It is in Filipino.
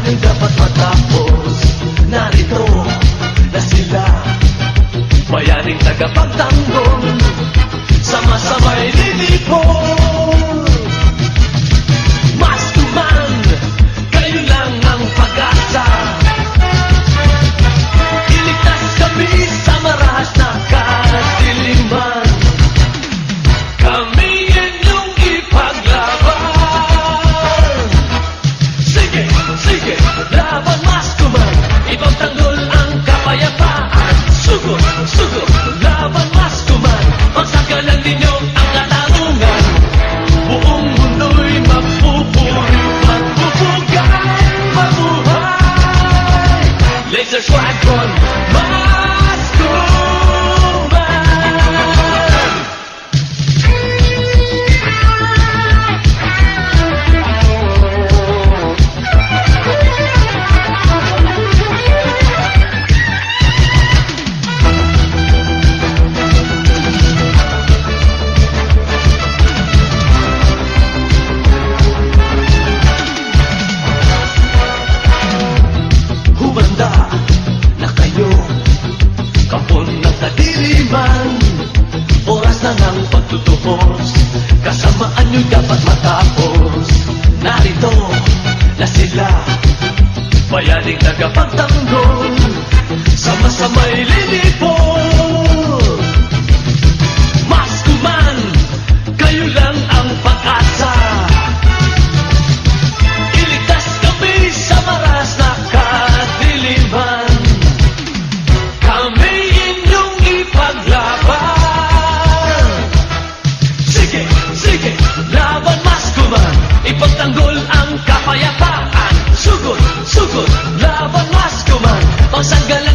anyo'y dapat matapos. Narito na sila, bayaning tagapagtanggol, sama-samay lilipol. Maskuman, kayo lang ang pag-asa. Iligtas kami sa marahas na kadiliman. Kami inyong ipaglaban. Sige, sige, laban Maskuman, ipagtanggol ang kapayapaan. Sugod, sugod, laban Maskuman, pagsagalan ninyo ang katarungan. Buong mundo'y mapupuri, magbubugan, mabuhay. Laser Squadron, Maskuman. Humanda na kayo, kapon ng kadiliman. Oras na ng pagtutuhos, kasamaan nyo'y dapat matapos. Narito na sila, bayaning tagapagtanggol, sama-samay lilipol. Maskuman, kayo lang ang pag-asa. Iligtas kami sa maras na kadiliman. Kami inyong ipaglaban. Sige, sige, laban Maskuman, ipagtanggol ang kapayapaan. Sugod, sugod, laban Maskuman, pagsagalan